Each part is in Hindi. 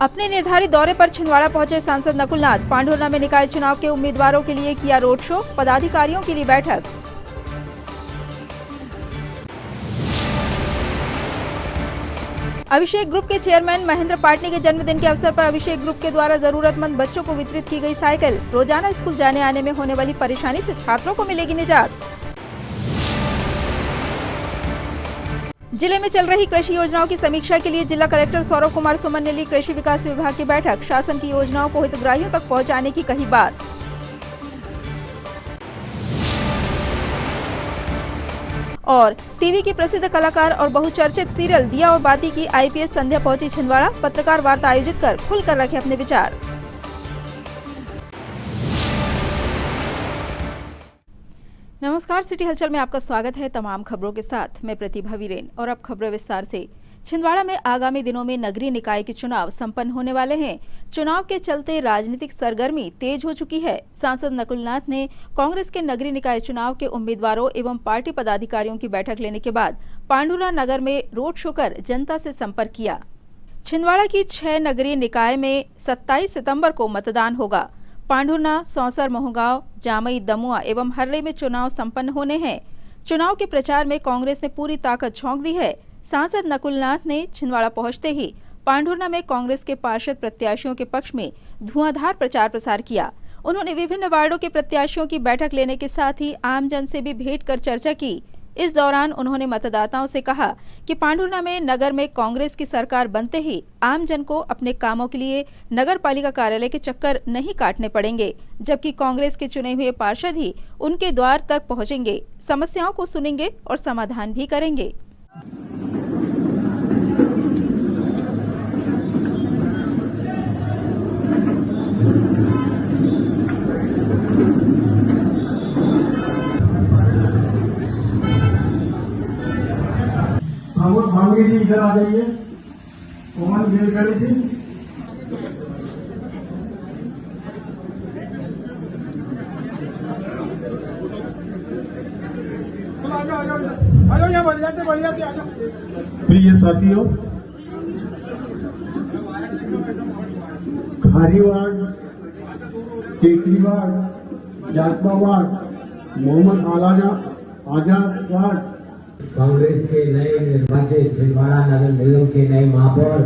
अपने निर्धारित दौरे पर छिंदवाड़ा पहुंचे सांसद नकुलनाथ। पांडुरना में निकाय चुनाव के उम्मीदवारों के लिए किया रोड शो, पदाधिकारियों के लिए बैठक। अभिषेक ग्रुप के चेयरमैन महेंद्र पाटनी के जन्मदिन के अवसर पर अभिषेक ग्रुप के द्वारा जरूरतमंद बच्चों को वितरित की गई साइकिल। रोजाना स्कूल जाने आने में होने वाली परेशानी से छात्रों को मिलेगी निजात। जिले में चल रही कृषि योजनाओं की समीक्षा के लिए जिला कलेक्टर सौरभ कुमार सुमन ने ली कृषि विकास विभाग की बैठक। शासन की योजनाओं को हितग्राहियों तक पहुंचाने की कही बात। और टीवी की प्रसिद्ध कलाकार और बहुचर्चित सीरियल दिया और बाती की आईपीएस संध्या पहुंची छिंदवाड़ा। पत्रकार वार्ता आयोजित कर खुलकर रखे अपने विचार। नमस्कार, सिटी हलचल में आपका स्वागत है। तमाम खबरों के साथ मैं प्रतिभा वीरेन और अब खबरें विस्तार से। छिंदवाड़ा में आगामी दिनों में नगरीय निकाय के चुनाव संपन्न होने वाले हैं। चुनाव के चलते राजनीतिक सरगर्मी तेज हो चुकी है। सांसद नकुलनाथ ने कांग्रेस के नगरीय निकाय चुनाव के उम्मीदवारों एवं पार्टी पदाधिकारियों की बैठक लेने के बाद पांडुरा नगर में रोड शो कर जनता से संपर्क किया। छिंदवाड़ा की 6 नगरीय निकाय में 27 सितंबर को मतदान होगा। पांडुरना, सौंसर, मोहगांव, जामई, दमुआ एवं हर्रे में चुनाव संपन्न होने हैं। चुनाव के प्रचार में कांग्रेस ने पूरी ताकत झोंक दी है। सांसद नकुलनाथ ने छिंदवाड़ा पहुंचते ही पांडुरना में कांग्रेस के पार्षद प्रत्याशियों के पक्ष में धुआंधार प्रचार प्रसार किया। उन्होंने विभिन्न वार्डों के प्रत्याशियों की बैठक लेने के साथ ही आमजन से भी भेंट कर चर्चा की। इस दौरान उन्होंने मतदाताओं से कहा कि पांडुरना में नगर में कांग्रेस की सरकार बनते ही आमजन को अपने कामों के लिए नगर पालिका कार्यालय के चक्कर नहीं काटने पड़ेंगे, जबकि कांग्रेस के चुने हुए पार्षद ही उनके द्वार तक पहुंचेंगे, समस्याओं को सुनेंगे और समाधान भी करेंगे। भांगे जी इधर आ जाइए। ओमन गेल करे जी। आ जाओ यहाँ बढ़ जाते आ जाओ। प्रिय साथियों, खारी वार्ड, टेकरी वार्ड, जाटवा वार्ड, मोहम्मद आजाद वार्ड, कांग्रेस के नए निर्वाचित छिंदवाड़ा नगर निगम के नए महापौर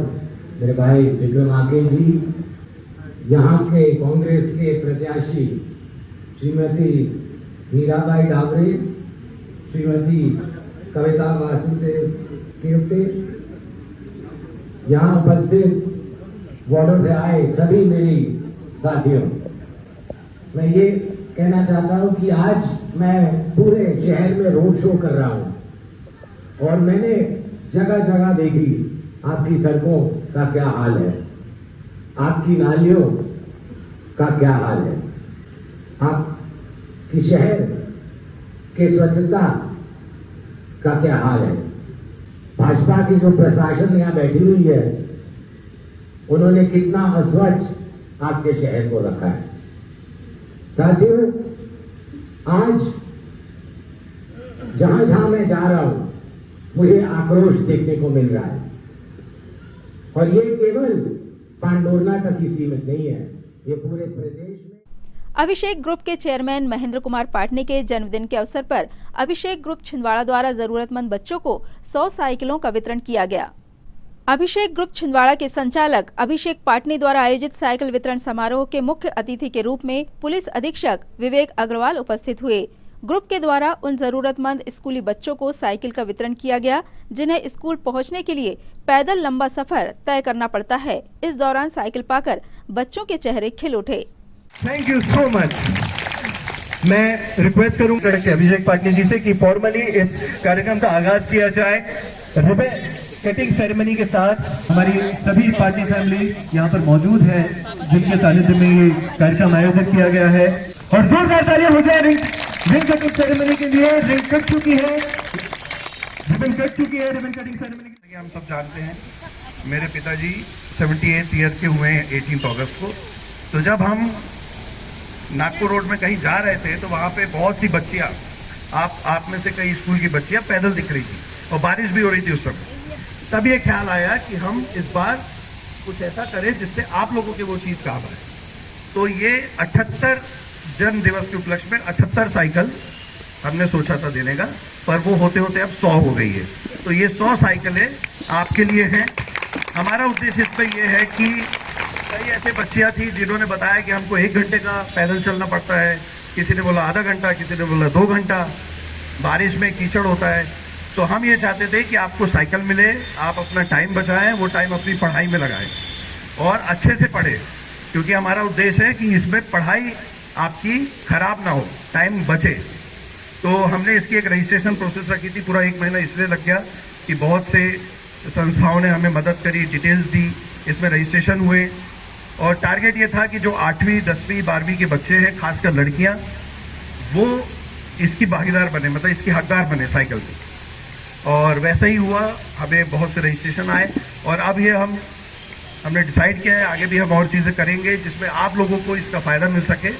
मेरे भाई विक्रम आके जी, यहाँ के कांग्रेस के प्रत्याशी श्रीमती मीराबाई डाबरे, श्रीमती कविता वासुदेव केवटे, यहाँ उपस्थित वार्डों से आए सभी मेरी साथियों, मैं ये कहना चाहता हूँ कि आज मैं पूरे शहर में रोड शो कर रहा हूँ और मैंने जगह जगह देखी आपकी सड़कों का क्या हाल है, आपकी नालियों का क्या हाल है, आपकी शहर के स्वच्छता का क्या हाल है। भाजपा की जो प्रशासन यहाँ बैठी हुई है, उन्होंने कितना अस्वच्छ आपके शहर को रखा है। साथियों, आज जहां जहां मैं जा रहा हूं मुझे आक्रोश देखने को मिल रहा है और ये केवल पांडुरना तक ही सीमित नहीं है, ये पूरे प्रदेश में। अभिषेक ग्रुप के चेयरमैन महेंद्र कुमार पाटनी के जन्मदिन के अवसर पर अभिषेक ग्रुप छिंदवाड़ा द्वारा जरूरतमंद बच्चों को 100 साइकिलों का वितरण किया गया। अभिषेक ग्रुप छिंदवाड़ा के संचालक अभिषेक पाटनी द्वारा आयोजित साइकिल वितरण समारोह के मुख्य अतिथि के रूप में पुलिस अधीक्षक विवेक अग्रवाल उपस्थित हुए। ग्रुप के द्वारा उन जरूरतमंद स्कूली बच्चों को साइकिल का वितरण किया गया जिन्हें स्कूल पहुंचने के लिए पैदल लंबा सफर तय करना पड़ता है। इस दौरान साइकिल पाकर बच्चों के चेहरे खिल उठे। Thank you so much. मैं रिक्वेस्ट करूंगा अभिषेक पाटनी जी से कि फॉर्मली इस कार्यक्रम का आगाज किया जाए। रिबन कटिंग सेरेमनी के साथ हमारी सभी पार्टी फैमिली यहाँ पर मौजूद है, जिनके सानिध्य में ये कार्यक्रम आयोजित किया गया है और जोरदार तालियां हो जाए रिबन कटिंग सेरेमनी के लिए। रिबन कट चुकी है, रिबन कटिंग सेरेमनी के लिए। हम सब जानते हैं मेरे पिताजी 78 ईयर के हुए हैं 18 अगस्त को। तो जब हम नागपुर रोड में कहीं जा रहे थे तो वहाँ पे बहुत सी बच्चियाँ, आप में से कई स्कूल की बच्चियाँ पैदल दिख रही थी और बारिश भी हो रही थी उस समय। तब ये ख्याल आया कि हम इस बार कुछ ऐसा करें जिससे आप लोगों के वो चीज़ काम आए। तो ये 78 जन्म दिवस के उपलक्ष्य में 78 साइकिल हमने सोचा था देने का, पर वो होते होते अब 100 हो गई है। तो ये 100 साइकिलें आपके लिए हैं। हमारा उद्देश्य इसमें यह है कि कई ऐसे बच्चियाँ थी जिन्होंने बताया कि हमको 1 घंटे का पैदल चलना पड़ता है, किसी ने बोला आधा घंटा, किसी ने बोला 2 घंटा, बारिश में कीचड़ होता है। तो हम ये चाहते थे कि आपको साइकिल मिले, आप अपना टाइम बचाएं, वो टाइम अपनी पढ़ाई में लगाएं और अच्छे से पढ़ें, क्योंकि हमारा उद्देश्य है कि इसमें पढ़ाई आपकी खराब ना हो, टाइम बचे। तो हमने इसकी एक रजिस्ट्रेशन प्रोसेस रखी थी, पूरा 1 महीना इसलिए लग गया कि बहुत से संस्थाओं ने हमें मदद करी, डिटेल्स दी, इसमें रजिस्ट्रेशन हुए। और टारगेट ये था कि जो 8वीं 10वीं 12वीं के बच्चे हैं, खासकर लड़कियां, वो इसकी भागीदार बने, मतलब इसकी हकदार बने साइकिल की। और वैसा ही हुआ, हमें बहुत से रजिस्ट्रेशन आए और अब ये हमने डिसाइड किया है आगे भी हम और चीज़ें करेंगे जिसमें आप लोगों को इसका फ़ायदा मिल सके।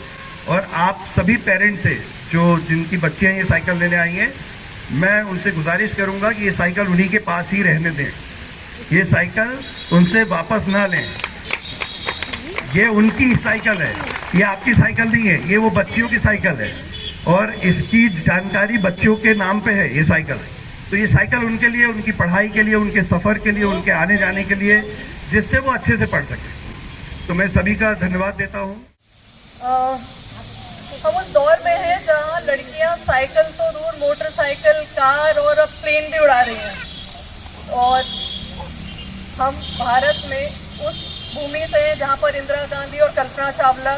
और आप सभी पेरेंट्स से जिनकी बच्चियाँ ये साइकिल लेने आई हैं, मैं उनसे गुजारिश करूँगा कि ये साइकिल उन्हीं के पास ही रहने दें, ये साइकिल उनसे वापस ना लें। ये उनकी साइकिल है, ये आपकी साइकिल नहीं है, ये वो बच्चियों की साइकिल है और इसकी जानकारी बच्चों के नाम पे है ये साइकिल। तो ये साइकिल उनके लिए, उनकी पढ़ाई के लिए, उनके सफ़र के लिए, उनके आने जाने के लिए, जिससे वो अच्छे से पढ़ सके। तो मैं सभी का धन्यवाद देता हूँ। हम उस दौर में हैं जहाँ लड़कियाँ साइकिल तो दूर, मोटरसाइकिल, कार और अब प्लेन भी उड़ा रही हैं। और हम भारत में उस भूमि से हैं जहाँ पर इंदिरा गांधी और कल्पना चावला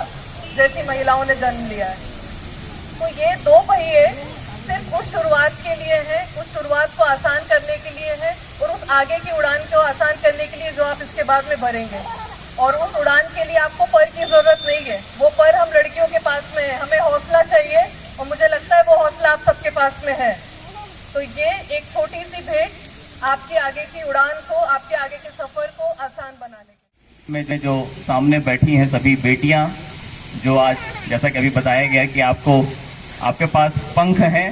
जैसी महिलाओं ने जन्म लिया है। तो ये 2 पहिए सिर्फ उस शुरुआत के लिए है, उस शुरुआत को आसान करने के लिए है और उस आगे की उड़ान को आसान करने के लिए जो आप इसके बाद में भरेंगे। और उस उड़ान के लिए आपको पर की ज़रूरत नहीं है, वो पर हम लड़कियों के पास में है। हमें हौसला चाहिए और मुझे लगता है वो हौसला आप सबके पास में है। तो ये एक छोटी सी भेंट आपके आगे की उड़ान को, आपके आगे के सफ़र को आसान बनाने के में जो सामने बैठी हैं सभी बेटियां, जो आज जैसा कि अभी बताया गया कि आपके पास पंख हैं,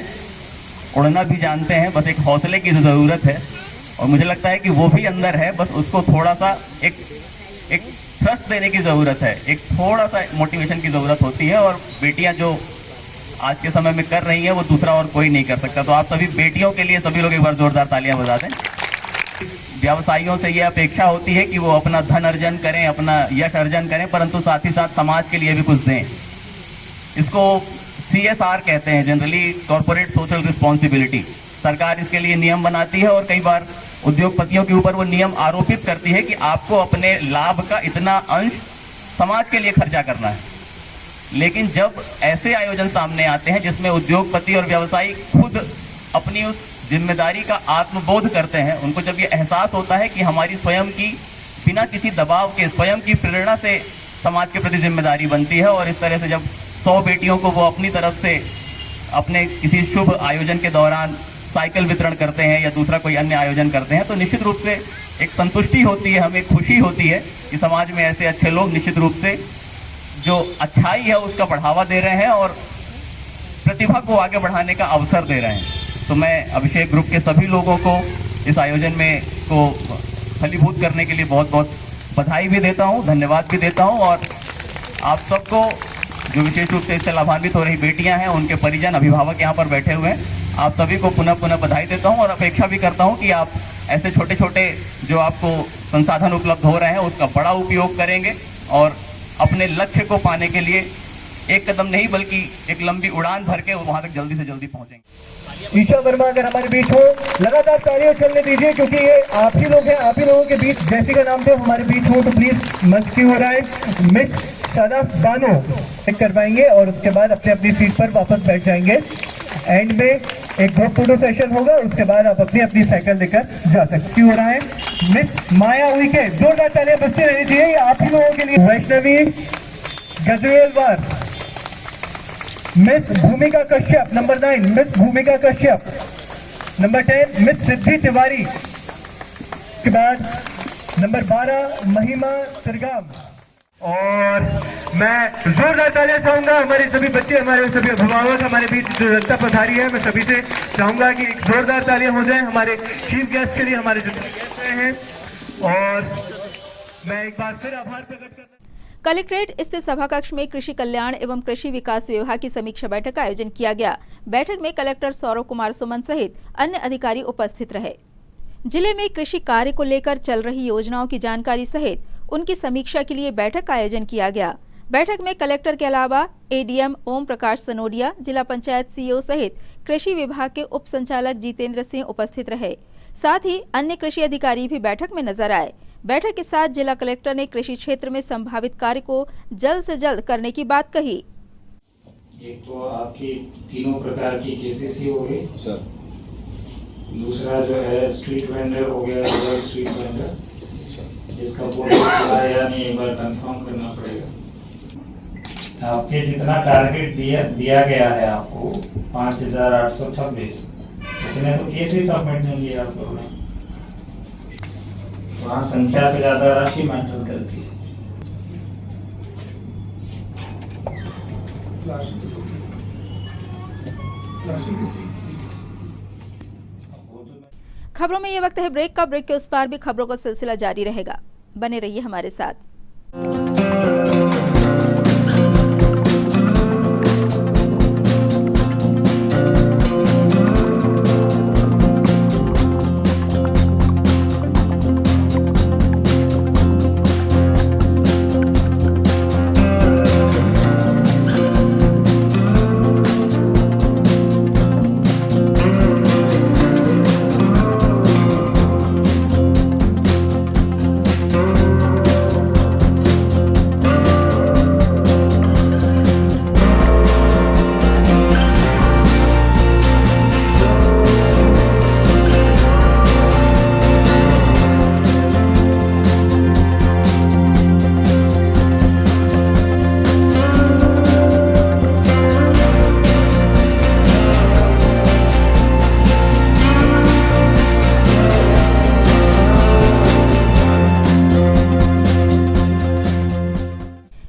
उड़ना भी जानते हैं, बस एक हौसले की ज़रूरत है। और मुझे लगता है कि वो भी अंदर है, बस उसको थोड़ा सा एक थ्रस्ट देने की ज़रूरत है, एक थोड़ा सा मोटिवेशन की ज़रूरत होती है। और बेटियां जो आज के समय में कर रही हैं वो दूसरा और कोई नहीं कर सकता। तो आप सभी बेटियों के लिए सभी लोग एक बार ज़ोरदार तालियां बजा दें। व्यवसायियों से ये अपेक्षा होती है कि वो अपना धन अर्जन करें, अपना यश अर्जन करें, परंतु साथ ही साथ समाज के लिए भी कुछ दें। इसको CSR कहते हैं, जनरली कॉर्पोरेट सोशल रिस्पॉन्सिबिलिटी। सरकार इसके लिए नियम बनाती है और कई बार उद्योगपतियों के ऊपर वो नियम आरोपित करती है कि आपको अपने लाभ का इतना अंश समाज के लिए खर्चा करना है। लेकिन जब ऐसे आयोजन सामने आते हैं जिसमें उद्योगपति और व्यवसायी खुद अपनी उस जिम्मेदारी का आत्मबोध करते हैं, उनको जब ये एहसास होता है कि हमारी स्वयं की बिना किसी दबाव के, स्वयं की प्रेरणा से समाज के प्रति जिम्मेदारी बनती है। और इस तरह से जब 100 बेटियों को वो अपनी तरफ से अपने किसी शुभ आयोजन के दौरान साइकिल वितरण करते हैं या दूसरा कोई अन्य आयोजन करते हैं, तो निश्चित रूप से एक संतुष्टि होती है, हमें खुशी होती है कि समाज में ऐसे अच्छे लोग निश्चित रूप से जो अच्छाई है उसका बढ़ावा दे रहे हैं और प्रतिभा को आगे बढ़ाने का अवसर दे रहे हैं। तो मैं अभिषेक ग्रुप के सभी लोगों को इस आयोजन में को फलीभूत करने के लिए बहुत बहुत बधाई भी देता हूँ, धन्यवाद भी देता हूँ। और आप सबको जो विशेष रूप से इससे लाभान्वित हो रही बेटियां हैं, उनके परिजन, अभिभावक यहाँ पर बैठे हुए हैं, आप सभी को पुनः पुनः बधाई देता हूँ और अपेक्षा भी करता हूँ कि आप ऐसे छोटे छोटे जो आपको संसाधन उपलब्ध हो रहे हैं उसका बड़ा उपयोग करेंगे और अपने लक्ष्य को पाने के लिए एक कदम नहीं बल्कि एक लंबी उड़ान भर के वहाँ तक जल्दी से जल्दी पहुँचेंगे। ईशा वर्मा अगर हमारे बीच हो, लगातार तालियां चलने दीजिए, क्योंकि ये आप ही लोग हैं, आप ही लोगों के बीच जैसी का नाम पे हमारे बीच हो, तो प्लीज मंच की हो रहा है। मिस सदाफ बानो चेक करवाएंगे और उसके बाद अपने अपनी सीट पर वापस बैठ जाएंगे। एंड में एक ग्रुप फोटो सेशन होगा, उसके बाद आप अपनी अपनी साइकिल लेकर जा सकते हो रहा है। मिस माया उइके, जोरदार तालियां बजती रहनी चाहिए, ये आप ही लोगों के लिए। वैष्णवी गजरेलवार, मिस भूमिका कश्यप नंबर 9, मिस भूमिका कश्यप नंबर 10, मिस सिद्धि तिवारी के बाद नंबर 12 महिमा सरगाम। और मैं जोरदार तालियां चाहूंगा हमारे सभी बच्चे, हमारे सभी अभिभावक, हमारे बीच जो जनता पधारी है, मैं सभी से चाहूंगा कि एक जोरदार तालियां हो जाए हमारे चीफ गेस्ट के लिए, हमारे जो गेस्ट रहे हैं। और मैं एक बार फिर आभार प्रकट करना। कलेक्ट्रेट स्थित सभा कक्ष में कृषि कल्याण एवं कृषि विकास विभाग की समीक्षा बैठक का आयोजन किया गया। बैठक में कलेक्टर सौरभ कुमार सुमन सहित अन्य अधिकारी उपस्थित रहे। जिले में कृषि कार्य को लेकर चल रही योजनाओं की जानकारी सहित उनकी समीक्षा के लिए बैठक का आयोजन किया गया। बैठक में कलेक्टर के अलावा एडीएम ओम प्रकाश सनोडिया, जिला पंचायत सीईओ सहित कृषि विभाग के उप संचालक जितेंद्र सिंह उपस्थित रहे। साथ ही अन्य कृषि अधिकारी भी बैठक में नजर आए। बैठक के साथ जिला कलेक्टर ने कृषि क्षेत्र में संभावित कार्य को जल्द से जल्द करने की बात कही। एक तो आपकी तीनों प्रकार की केसीसी हो गई सर, दूसरा जो है स्ट्रीट वेंडर हो गया, स्ट्रीट वेंडर जिसका बोर्ड खुला या नहीं एक बार कंफर्म करना पड़ेगा। आपके जितना टारगेट दिया गया है आपको 5826, उतने तो केस ही सबमिट नहीं किया आप लोगों ने। वहाँ संख्या से ज्यादा राशि मैटर करती है। खबरों में ये वक्त है ब्रेक का। ब्रेक के उस पार भी खबरों का सिलसिला जारी रहेगा। बने रहिए हमारे साथ।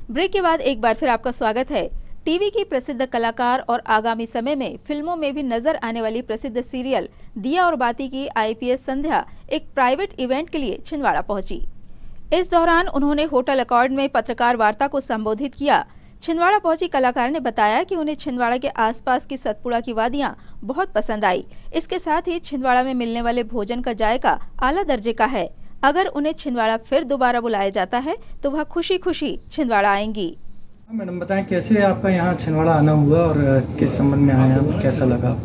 ब्रेक के बाद एक बार फिर आपका स्वागत है। टीवी की प्रसिद्ध कलाकार और आगामी समय में फिल्मों में भी नजर आने वाली प्रसिद्ध सीरियल दिया और बाती की आईपीएस संध्या एक प्राइवेट इवेंट के लिए छिंदवाड़ा पहुंची। इस दौरान उन्होंने होटल अकॉर्ड में पत्रकार वार्ता को संबोधित किया। छिंदवाड़ा पहुंची कलाकार ने बताया कि उन्हें छिंदवाड़ा के आसपास की सतपुड़ा की वादियां बहुत पसंद आई। इसके साथ ही छिंदवाड़ा में मिलने वाले भोजन का जायका आला दर्जे का है। अगर उन्हें छिंदवाड़ा फिर दोबारा बुलाया जाता है तो वह खुशी खुशी छिंदवाड़ा आएंगी। मैडम बताएं कैसे आपका यहाँ छिंदवाड़ा आना हुआ और किस संबंध में आए आप, कैसा लगा?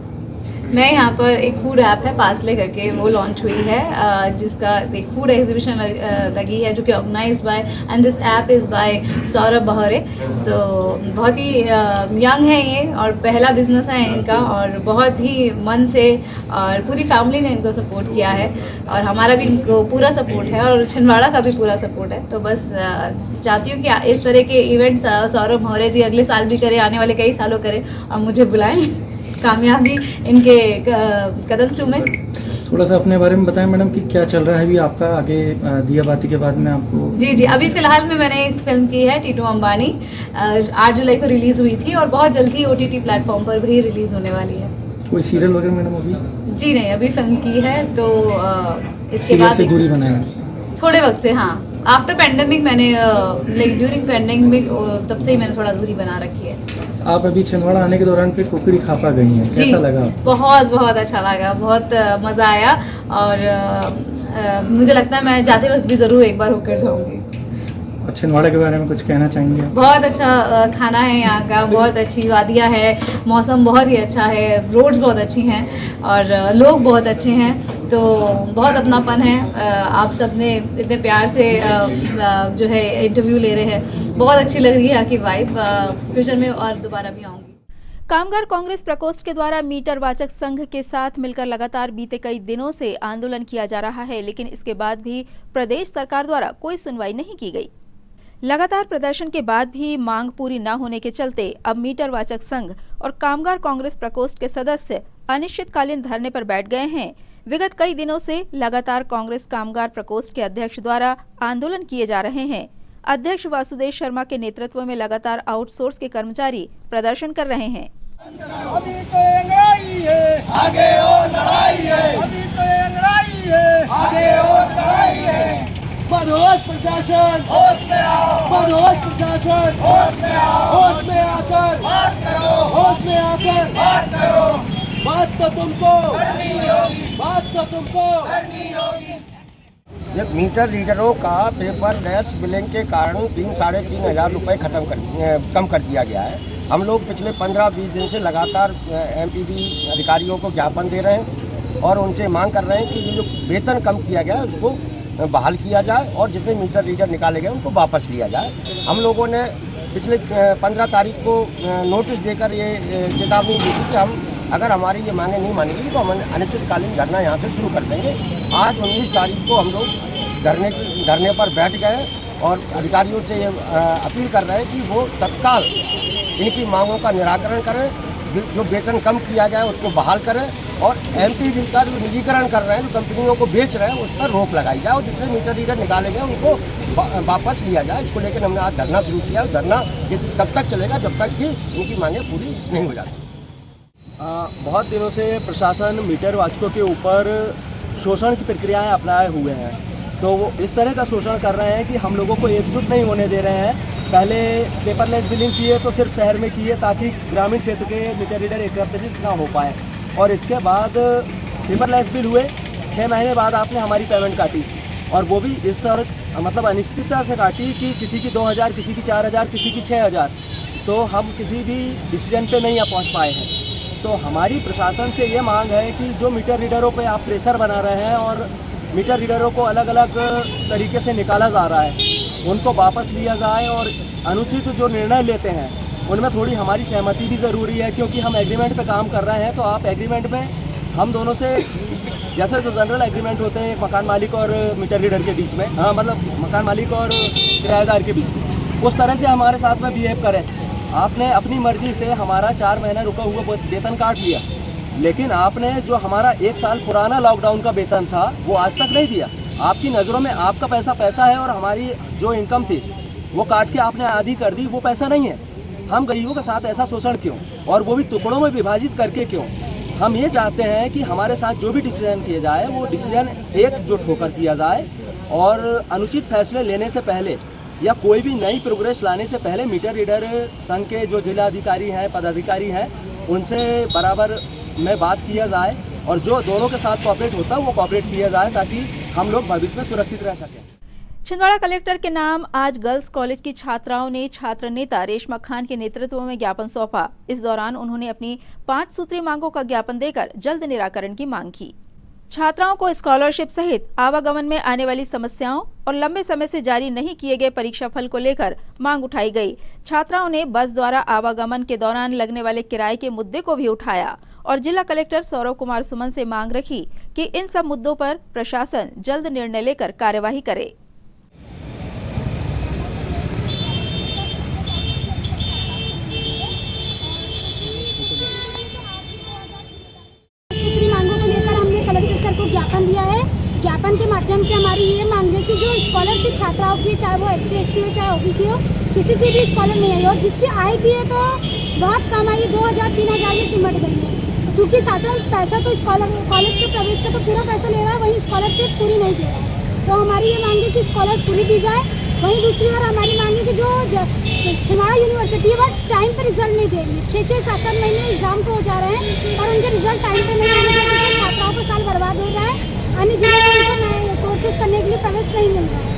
मैं यहाँ पर एक फूड ऐप है पासले करके, वो लॉन्च हुई है, जिसका एक फूड एग्जीबिशन लगी है जो कि organised by and this app is by Saurabh Bahre. So बहुत ही यंग है ये और पहला बिजनेस है इनका और बहुत ही मन से और पूरी फैमिली ने इनको सपोर्ट किया है और हमारा भी इनको पूरा सपोर्ट है और छिंदवाड़ा का भी पूरा सपोर्ट है। तो बस चाहती हूँ कि इस तरह के इवेंट्स सौरभ बहरे जी अगले साल भी करें, आने वाले कई सालों करें और मुझे बुलाएं, कामयाबी इनके कदम चूमे। थोड़ा सा अपने बारे में बताएं मैडम कि क्या चल रहा है अभी आपका आगे दिया बाती के बाद में आपको? जी अभी फिलहाल में मैंने एक फिल्म की है टीटू अंबानी, 8 जुलाई को रिलीज हुई थी और बहुत जल्दी ओटीटी प्लेटफॉर्म पर भी रिलीज होने वाली है। कोई सीरियल वगैरह मैडम अभी? जी नहीं, अभी फिल्म की है तो इसके बाद से दूरी बनाया थोड़े वक्त से। हाँ, आफ्टर पैंडेमिक मैंने लाइक ड्यूरिंग पैंडेमिक तब से ही मैंने थोड़ा दूरी बना रखी है। आप अभी छिंदवाड़ा आने के दौरान पे कुकड़ी खापा गई हैं, कैसा लगा? बहुत अच्छा लगा, बहुत मज़ा आया और मुझे लगता है मैं जाते वक्त भी ज़रूर एक बार होकर जाऊँगी। और छिंदवाड़ा के बारे में कुछ कहना चाहेंगे? बहुत अच्छा खाना है यहाँ का, बहुत अच्छी वादियाँ है, मौसम बहुत ही अच्छा है, रोड्स बहुत अच्छी हैं और लोग बहुत अच्छे हैं, तो बहुत अपनापन है। आप सब ने इतने प्यार से जो है इंटरव्यू ले रहे हैं, बहुत अच्छी लग रही है यहाँ की वाइब। फ्यूचर में और दोबारा भी आऊँगी। कामगार कांग्रेस प्रकोष्ठ के द्वारा मीटर वाचक संघ के साथ मिलकर लगातार बीते कई दिनों से आंदोलन किया जा रहा है, लेकिन इसके बाद भी प्रदेश सरकार द्वारा कोई सुनवाई नहीं की गई। लगातार प्रदर्शन के बाद भी मांग पूरी न होने के चलते अब मीटर वाचक संघ और कामगार कांग्रेस प्रकोष्ठ के सदस्य अनिश्चितकालीन धरने पर बैठ गए हैं। विगत कई दिनों से लगातार कांग्रेस कामगार प्रकोष्ठ के अध्यक्ष द्वारा आंदोलन किए जा रहे हैं। अध्यक्ष वासुदेव शर्मा के नेतृत्व में लगातार आउटसोर्स के कर्मचारी प्रदर्शन कर रहे हैं। अभी तो लड़ाई है, आगे और लड़ाई है, अभी तो लड़ाई है, आगे और लड़ाई है। मनोज प्रशासन होश में आओ, बदहोश प्रशासन होश में आओ, होश में आकर बात करो, होश में आकर बात करो, बात तो तुमको करनी होगी, बात तो तुमको करनी होगी। ये मीटर रीडरों का पेपरलेस बिलिंग के कारण 3-3.5 हज़ार रुपये कम कर दिया गया है। हम लोग पिछले 15-20 दिन से लगातार एमपीबी अधिकारियों को ज्ञापन दे रहे हैं और उनसे मांग कर रहे हैं कि ये जो वेतन कम किया गया है उसको बहाल किया जाए और जितने मीटर रीडर निकाले गए उनको वापस लिया जाए। हम लोगों ने पिछले 15 तारीख को नोटिस देकर ये चेतावनी दी थी कि हम अगर हमारी ये मांगे नहीं मानेंगी तो हम अनिश्चितकालीन धरना यहाँ से शुरू कर देंगे। आज 19 तारीख को हम लोग धरने पर बैठ गए और अधिकारियों से ये अपील कर रहे हैं कि वो तत्काल इनकी मांगों का निराकरण करें, जो वेतन कम किया गया है उसको बहाल करें और एमपीबी का जो निजीकरण कर रहे हैं, जो कंपनियों को बेच रहे हैं, उस पर रोक लगाई जाए और जितने मीटर रीडर निकाले गए उनको वापस लिया जाए। इसको लेकर हमने आज धरना शुरू किया। धरना तब तक चलेगा जब तक कि इनकी मांगें पूरी नहीं हो जाती। बहुत दिनों से प्रशासन मीटर वाचकों के ऊपर शोषण की प्रक्रियाएं अपनाए हुए हैं, तो वो इस तरह का शोषण कर रहे हैं कि हम लोगों को एकजुट नहीं होने दे रहे हैं। पहले पेपरलेस बिलिंग किए तो सिर्फ शहर में किए ताकि ग्रामीण क्षेत्र के मीटर रीडर एकत्रित ना हो पाए, और इसके बाद पेपरलेस बिल हुए 6 महीने बाद आपने हमारी पेमेंट काटी, और वो भी इस तरह मतलब अनिश्चितता से काटी कि किसी की 2000, किसी की 4000, किसी की 6000, तो हम किसी भी डिसीजन पे नहीं पहुंच पाए हैं। तो हमारी प्रशासन से ये मांग है कि जो मीटर रीडरों पे आप प्रेशर बना रहे हैं और मीटर रीडरों को अलग अलग तरीके से निकाला जा रहा है, उनको वापस लिया जाए और अनुचित जो निर्णय लेते हैं उनमें थोड़ी हमारी सहमति भी ज़रूरी है, क्योंकि हम एग्रीमेंट पे काम कर रहे हैं। तो आप एग्रीमेंट में हम दोनों से जैसे जो जनरल एग्रीमेंट होते हैं एक मकान मालिक और मीटर रीडर के बीच में, हाँ मतलब मकान मालिक और किराएदार के बीच में, उस तरह से हमारे साथ में बिहेव करें। आपने अपनी मर्जी से हमारा 4 महीना रुका हुआ वेतन काट लिया, लेकिन आपने जो हमारा 1 साल पुराना लॉकडाउन का वेतन था वो आज तक नहीं दिया। आपकी नज़रों में आपका पैसा पैसा है और हमारी जो इनकम थी वो काट के आपने आधी कर दी, वो पैसा नहीं है। हम गरीबों के साथ ऐसा शोषण क्यों, और वो भी टुकड़ों में विभाजित करके क्यों? हम ये चाहते हैं कि हमारे साथ जो भी डिसीजन किए जाए वो डिसीजन एकजुट होकर किया जाए, और अनुचित फैसले लेने से पहले या कोई भी नई प्रोग्रेस लाने से पहले मीटर रीडर संघ के जो जिला अधिकारी हैं, पदाधिकारी हैं, उनसे बराबर में बात किया जाए और जो दोनों के साथ कॉपरेट होता है वो कॉपरेट किया जाए ताकि हम लोग भविष्य में सुरक्षित रह सकें। छिंदवाड़ा कलेक्टर के नाम आज गर्ल्स कॉलेज की छात्राओं ने छात्र नेता रेशमा खान के नेतृत्व में ज्ञापन सौंपा। इस दौरान उन्होंने अपनी 5 सूत्रीय मांगों का ज्ञापन देकर जल्द निराकरण की मांग की। छात्राओं को स्कॉलरशिप सहित आवागमन में आने वाली समस्याओं और लंबे समय से जारी नहीं किए गए परीक्षा फल को लेकर मांग उठाई गई। छात्राओं ने बस द्वारा आवागमन के दौरान लगने वाले किराए के मुद्दे को भी उठाया और जिला कलेक्टर सौरभ कुमार सुमन से मांग रखी कि इन सब मुद्दों पर प्रशासन जल्द निर्णय लेकर कार्यवाही करे। ज्ञापन दिया है। ज्ञापन के माध्यम से हमारी ये मांग है कि जो स्कॉलरशिप छात्राओं की, चाहे वो ST SC हो चाहे OBC हो, किसी की भी स्कॉलर नहीं आई और जिसकी आई भी है तो बहुत कम आई, 2000-3000 में सिमट गई है। क्योंकि शासन पैसा तो कॉलेज के प्रवेश का तो पूरा पैसा ले रहा है, वहीं स्कॉलरशिप पूरी नहीं दे रहा है। तो हमारी ये मांग है कि स्कॉलर पूरी दी जाए। वहीं दूसरी ओर हमारी मांग है कि जो छिंदवाड़ा यूनिवर्सिटी है वह टाइम पर रिजल्ट नहीं दे रही। 6-7 महीने एग्जाम को हो जा रहे हैं और उनके रिजल्ट टाइम पर नहीं आने से छात्राओं का साल बर्बाद हो रहा है। अन्य जिलों में उनको नए कोर्सेज करने के लिए प्रवेश नहीं मिल रहा है।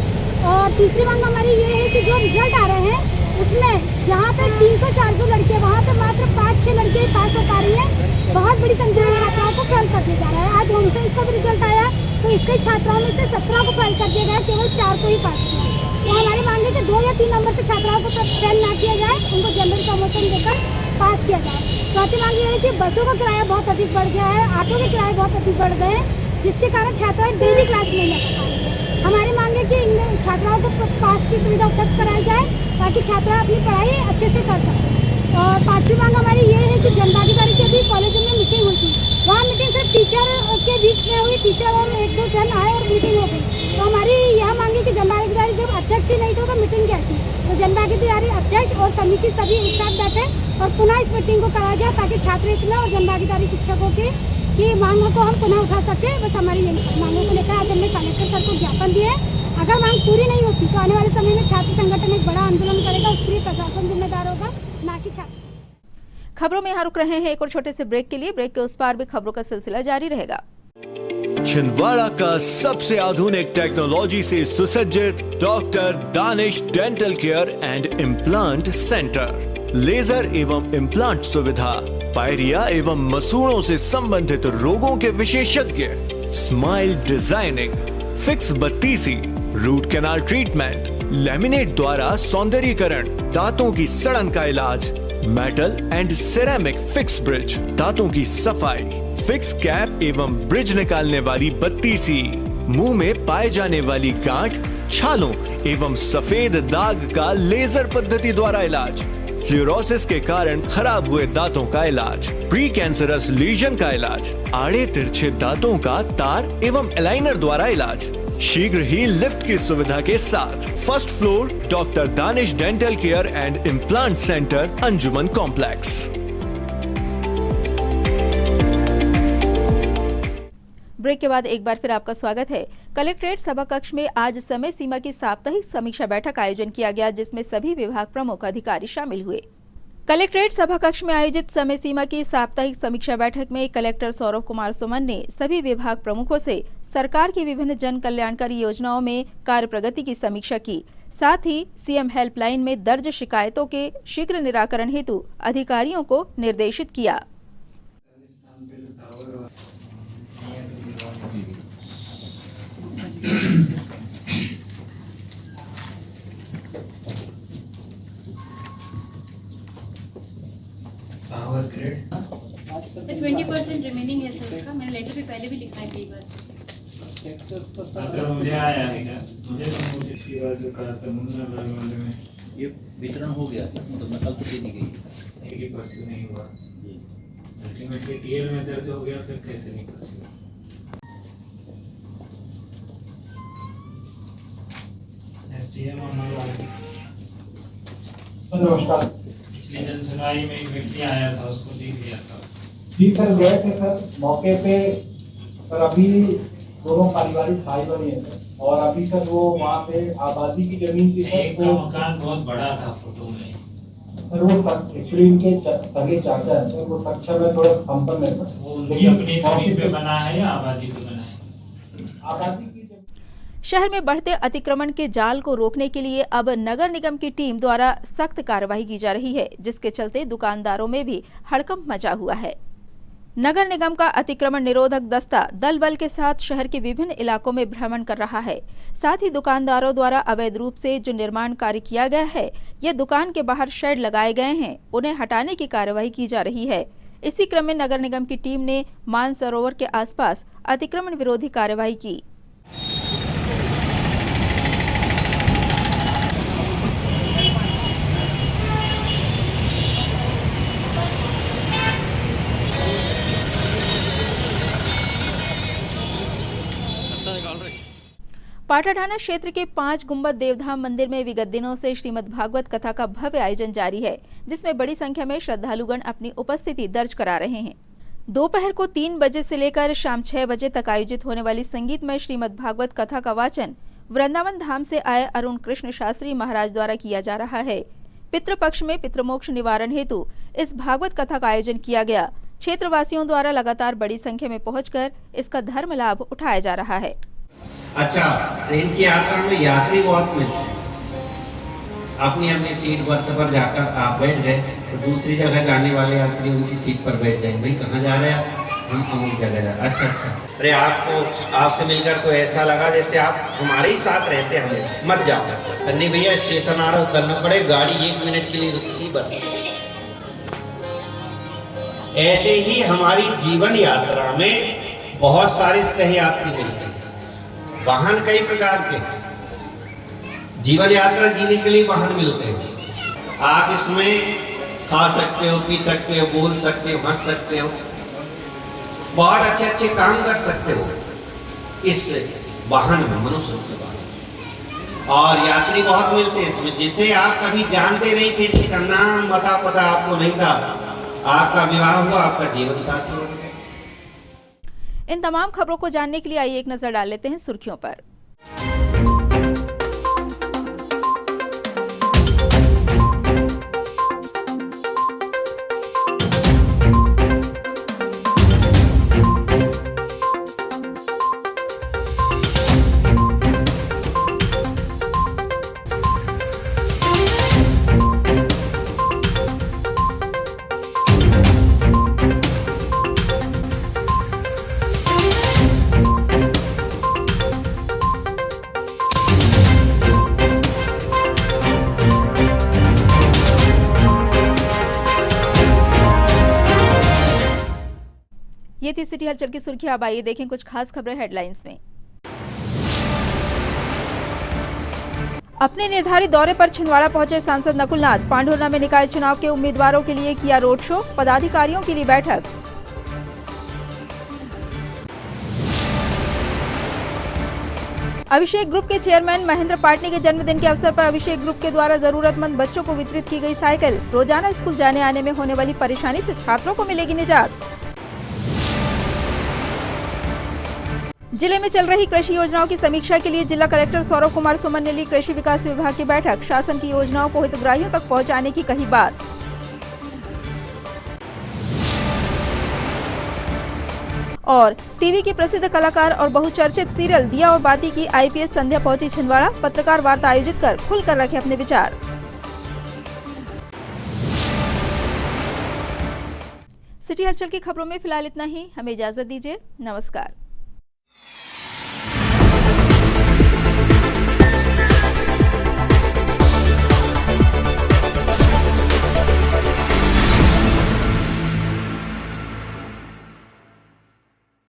और तीसरी मांग हमारी ये है कि जो रिजल्ट आ रहे हैं उसमें जहाँ पे 300-400 लड़के, वहाँ पे मात्र 5-6 लड़के ही पास हो पा रही है। बहुत बड़ी संख्या में छात्राओं को फेल कर दिया जा रहा है। आज हमसे इसका भी रिजल्ट आया तो 21 छात्राओं में से 17 को फेल कर दिया गया, केवल 4 को ही पास किया। तो हमारी मांग है कि 2 या 3 नंबर से छात्राओं को फेल ना किया जाए, उनको जनरल प्रमोशन देकर पास किया जाए। चौथी मांग ये है कि बसों का किराया बहुत अधिक बढ़ गया है, ऑटो के किराए बहुत अधिक बढ़ गए हैं, जिसके कारण छात्राएं डेली क्लास नहीं ले पा रही है। हमारी मांग है कि इन छात्राओं को पास की सुविधा उपलब्ध कराई जाए ताकि छात्रा अपनी पढ़ाई अच्छे से कर सकें। और 5वीं मांग हमारी ये है कि जनभागीदारी की अभी कॉलेजों में मीटिंग हुई थी, वहाँ मीटिंग सिर्फ टीचर के बीच में हुई, टीचर और 1-2 जन आए और मीटिंग हो गई। तो हमारी यह मांग है कि जनभागीदारी जब अध्यक्ष ही नहीं तो मीटिंग कैसी? तो जनभागीदारी अध्यक्ष और समिति सभी एक साथ बैठे और पुनः इस मीटिंग को कराया जाए ताकि छात्र इतना और जनभागीदारी शिक्षकों की मांगों को हम पुनः उठा सकें। बस हमारी ये मांगों को लेकर आज हमने कलेक्टर सर को ज्ञापन दिए अगर मांग पूरी नहीं होती तो आने वाले समय में छात्र संगठन एक बड़ा आंदोलन करेगा। उसके लिए प्रशासन जिम्मेदार होगा, ना कि छात्र। खबरों में यहाँ रुक रहे हैं एक और छोटे से ब्रेक के लिए। ब्रेक के उस पार भी खबरों का सिलसिला जारी रहेगा। छिंदवाड़ा का सबसे आधुनिक टेक्नोलॉजी से सुसज्जित doctor Danish dental care and implant centre. Laser एवं इम्प्लांट सुविधा, पायरिया एवं मसूड़ों से संबंधित रोगों के विशेषज्ञ, स्माइल डिजाइनिंग, फिक्स बत्तीसी, रूट कैनाल ट्रीटमेंट, लैमिनेट द्वारा सौंदर्यीकरण, दांतों की सड़न का इलाज, metal and ceramic fix bridge, दांतों की सफाई, फिक्स कैप एवं ब्रिज निकालने वाली बत्तीसी, मुंह में पाए जाने वाली गांठ, छालों एवं सफेद दाग का लेजर पद्धति द्वारा इलाज, फ्लोरोसिस के कारण खराब हुए दांतों का इलाज, प्री कैंसरस लीजन का इलाज, आड़े तिरछे दांतों का तार एवं एलाइनर द्वारा इलाज, शीघ्र ही लिफ्ट की सुविधा के साथ। First floor doctor Danish dental care and implant centre, Anjuman complex. Break के बाद एक बार फिर आपका स्वागत है। कलेक्ट्रेट सभा कक्ष में आज समय सीमा की साप्ताहिक समीक्षा बैठक आयोजन किया गया, जिसमें सभी विभाग प्रमुख अधिकारी शामिल हुए। कलेक्ट्रेट सभा कक्ष में आयोजित समय सीमा की साप्ताहिक समीक्षा बैठक में कलेक्टर सौरभ कुमार सुमन ने सभी विभाग प्रमुखों से सरकार की विभिन्न जन कल्याणकारी योजनाओं में कार्य प्रगति की समीक्षा की। साथ ही सीएम हेल्पलाइन में दर्ज शिकायतों के शीघ्र निराकरण हेतु अधिकारियों को निर्देशित किया। पावर ग्रिड सर 20% रिमेनिंग है सर उसका। मैंने लेटर पे पहले भी लिखा है कई बार। मतलब मुझे आया है क्या? मुझे तो मुझे इसकी बात जो कहा था मुन्ना वाले में ये वितरण हो गया, मतलब नकल तो दे दी गई, एक ही पर्सन नहीं हुआ। अल्टीमेटली टीएल में दर्ज हो गया, फिर कैसे नहीं पॉसिबल? एसडीएम नमस्कार। पिछली जन सुनवाई में एक व्यक्ति आया था, उसको देख लिया था। जी सर, गए थे सर मौके पे सर। अभी दोनों पारिवारिक भाई बने हैं सर, और अभी सर वो वहाँ पे आबादी की जमीन थी सर। एक का मकान बहुत बड़ा था फोटो में सर। वो एक्चुअली इनके सगे चाचा है सर, वो सक्षम है, थोड़ा संपन्न है सर। वो उनकी अपनी जमीन पे बना है या आबादी पे बना है? आबादी। शहर में बढ़ते अतिक्रमण के जाल को रोकने के लिए अब नगर निगम की टीम द्वारा सख्त कार्रवाई की जा रही है, जिसके चलते दुकानदारों में भी हड़कंप मचा हुआ है। नगर निगम का अतिक्रमण निरोधक दस्ता दल बल के साथ शहर के विभिन्न इलाकों में भ्रमण कर रहा है। साथ ही दुकानदारों द्वारा अवैध रूप से जो निर्माण कार्य किया गया है, ये दुकान के बाहर शेड लगाए गए हैं, उन्हें हटाने की कार्रवाई की जा रही है। इसी क्रम में नगर निगम की टीम ने मानसरोवर के आसपास अतिक्रमण विरोधी कार्रवाई की। पाटाढाना क्षेत्र के 5 गुंबद देवधाम मंदिर में विगत दिनों से श्रीमद् भागवत कथा का भव्य आयोजन जारी है, जिसमें बड़ी संख्या में श्रद्धालुगण अपनी उपस्थिति दर्ज करा रहे हैं। दोपहर को 3 बजे से लेकर शाम 6 बजे तक आयोजित होने वाली संगीतमय श्रीमद् भागवत कथा का वाचन वृंदावन धाम से आए अरुण कृष्ण शास्त्री महाराज द्वारा किया जा रहा है। पितृपक्ष में पितृमोक्ष निवारण हेतु इस भागवत कथा का आयोजन किया गया। क्षेत्रवासियों द्वारा लगातार बड़ी संख्या में पहुंचकर इसका धर्म लाभ उठाया जा रहा है। अच्छा, ट्रेन की यात्रा में यात्री बहुत मिलते हैं। अपनी अपनी सीट बर्थ पर जाकर आप बैठ गए तो दूसरी जगह जाने वाले यात्री उनकी सीट पर बैठ जाएंगे। भाई कहाँ जा रहे हैं आप? हम अमुक जगह जा रहे हैं। अच्छा। अरे आपको आपसे मिलकर तो ऐसा लगा जैसे आप हमारे ही साथ रहते हैं। हमें मत जाओ। नहीं भैया, स्टेशन आ रहा, उतरना पड़े, गाड़ी 1 मिनट के लिए रुकती बस। ऐसे ही हमारी जीवन यात्रा में बहुत सारे सहयात्री मिलते हैं। वाहन कई प्रकार के, जीवन यात्रा जीने के लिए वाहन मिलते हैं। आप इसमें खा सकते हो, पी सकते हो, बोल सकते हो, हंस सकते हो, बहुत अच्छे अच्छे काम कर सकते हो इस वाहन में, मनुष्य के वाहन। और यात्री बहुत मिलते हैं इसमें, जिसे आप कभी जानते नहीं थे, जिसका नाम पता आपको नहीं था, आपका विवाह हुआ, आपका जीवन साथी हो गया। इन तमाम खबरों को जानने के लिए आइए एक नजर डाल लेते हैं सुर्खियों पर। ये थी सिटी हलचल की सुर्खियां। अब आइए देखें कुछ खास खबरें हेडलाइंस में। अपने निर्धारित दौरे पर छिंदवाड़ा पहुंचे सांसद नकुलनाथ। पांढुर्णा में निकाय चुनाव के उम्मीदवारों के लिए किया रोड शो, पदाधिकारियों की ली बैठक। अभिषेक ग्रुप के चेयरमैन महेंद्र पाटनी के जन्मदिन के अवसर पर अभिषेक ग्रुप के द्वारा जरूरतमंद बच्चों को वितरित की गई साइकिल। रोजाना स्कूल जाने आने में होने वाली परेशानी से छात्रों को मिलेगी निजात। जिले में चल रही कृषि योजनाओं की समीक्षा के लिए जिला कलेक्टर सौरभ कुमार सुमन ने ली कृषि विकास विभाग की बैठक। शासन की योजनाओं को हितग्राहियों तक पहुंचाने की कही बात। और टीवी की प्रसिद्ध कलाकार और बहुचर्चित सीरियल दिया और बाती की आईपीएस संध्या पहुंची छिंदवाड़ा। पत्रकार वार्ता आयोजित कर खुलकर रखे अपने विचार। सिटी हलचल की खबरों में फिलहाल इतना ही। हमें इजाजत दीजिए। नमस्कार।